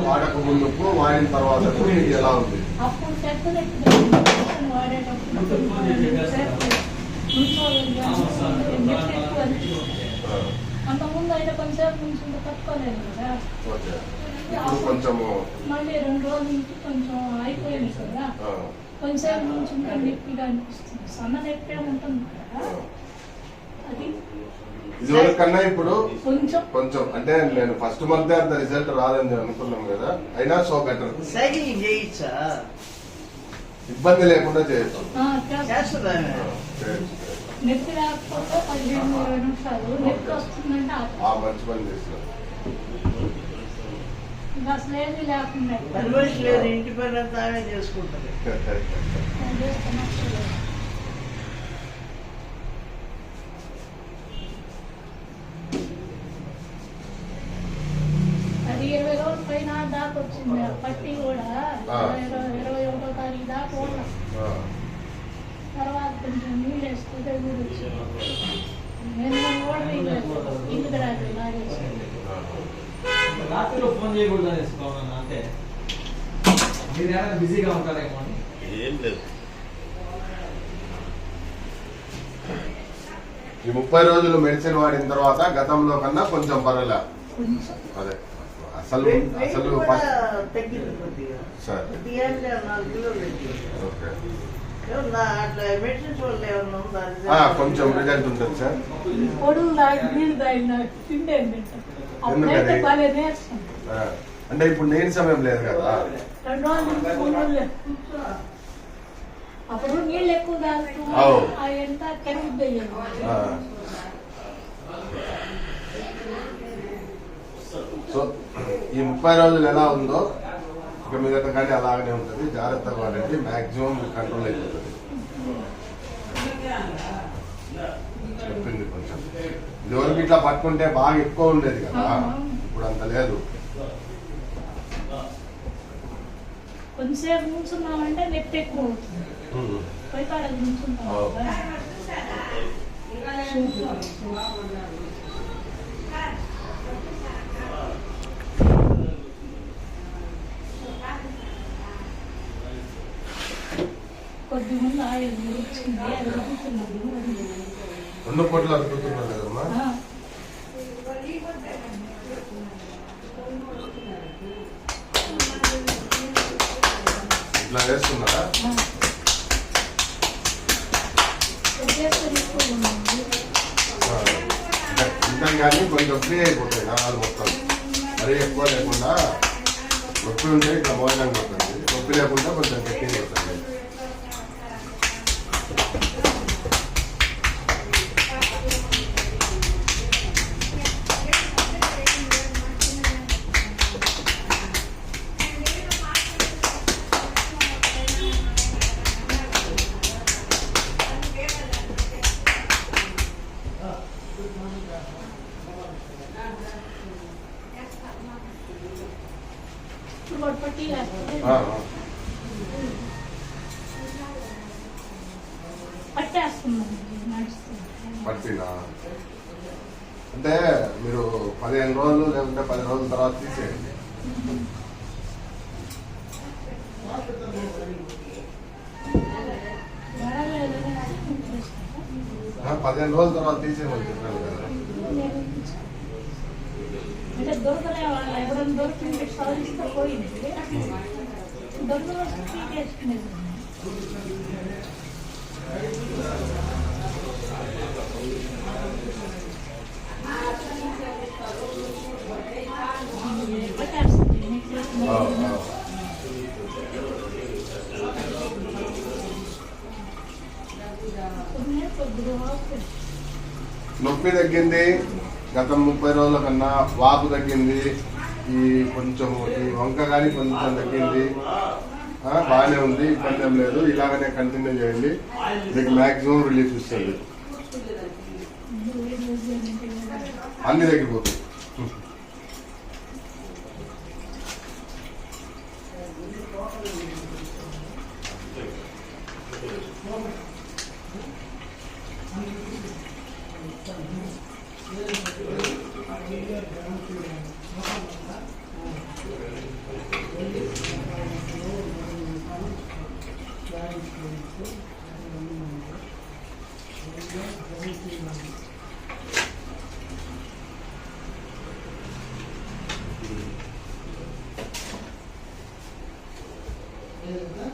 వాడక ముందుకు వాడిన తర్వాత మీకు ఎలా ఉంది? అంతకుముందు అయితే కొంచెంసేపు నుంచి తట్టుకోలేదు కదా, కొంచెము మళ్ళీ 2 రోజుల నుంచి కొంచెం అయిపోయింది కదా, కొంచెంసేపు నుంచి నొప్పిగా అనిపిస్తుంది. సన్న నొప్పి ఉంటుంది కదా, అది ఇదివరకు కన్నా ఇప్పుడు కొంచెం కొంచెం అంటే నేను ఫస్ట్ మంత్ అంత రిజల్ట్ రాదని అనుకున్నాం కదా, అయినా సో బెటర్. సైక్లింగ్ చేయొచ్చా? ఇబ్బంది లేకుండా చేయొచ్చు. నొప్పి రాకపోతే 15-20 నిమిషాలు నొప్పి వస్తుందంటే మంచి పని చేస్తారు. అసలు ఏమీ లేకుండా లేదు, ఇంటి పని అంతా ఆమె చేసుకుంటారు. అది 20 రోజుల పైన దాకా వచ్చింది. పట్టి కూడా 21వ తారీఖు దాకా ఉన్నాం. తర్వాత కొంచెం నీళ్ళు వేసుకుంటే కూడా వచ్చింది. నేను కూడా ఇల్లు రాదు రాత్రిలో ఫోన్ చేయకూడదు అనేసుకోవాలన్నా, అంటే మీరు ఏమైనా బిజీగా ఉంటారేమో అని. ఏం లేదు. ఈ 30 రోజులు మెడిసిన్ వాడిన తర్వాత గతంలో కన్నా కొంచెం పర్వాలే. అదే అసలు కొంచెం రిజల్ట్ ఉంటుంది సార్. అంటే ఇప్పుడు నేను సమయం లేదు కదా, అప్పుడు నీళ్ళు ఎక్కువ సో ఈ 30 రోజులు ఎలా ఉందో ఇక మీదట కానీ అలాగనే ఉంటుంది. జాగ్రత్తగా వాడండి, మాక్సిమం కంట్రోల్ అయిపోతుంది. చెప్పింది కొంచెం ఇదివరకు ఇట్లా పట్టుకుంటే బాగా ఎక్కువ ఉండేది కదా, ఇప్పుడు అంత లేదు. కొంచెంసేపు నుంచున్నామంటే నొప్పి ఎక్కువ అవుతుంది. పోయి కాడ నుంచుంటాం కొద్దిమంది ఆయిల్ వచ్చింది, అది రుద్దుతున్నాడు. 2 పూటలు అడుగుతున్నాడు కదమ్మా. ఇట్లా వేస్తున్నారా? ఇంకా కానీ కొంచెం ఫ్రీ అయిపోతాయి నరాలు మొత్తం. మరీ ఎక్కువ లేకుండా నొప్పి ఉంటే ఇట్లా మోయడానికి పోతుంది, నొప్పి లేకుండా కొంచెం గట్టిగా పోతుంది. పట్టినా అంటే మీరు 15 రోజులు లేకుంటే 10 రోజుల తర్వాత తీసేయండి. 15 రోజుల తర్వాత తీసేయమని చెప్పాను కదా. దొరకలే వాళ్ళు ఎవరైనా దొరికింటే సాధిస్తే పోయింది, దొరకలేదు తీసుకునేది. నొప్పి తగ్గింది గత 30 రోజుల కన్నా, వాపు తగ్గింది, ఈ కొంచెం ఈ వంక కానీ కొంచెం తగ్గింది, బాగానే ఉంది, ఇబ్బంది ఏం లేదు. ఇలాగనే కంటిన్యూ చేయండి, మీకు మ్యాక్సిమం రిలీఫ్ ఇస్తుంది, అన్ని తగ్గిపోతాయి. ఉందా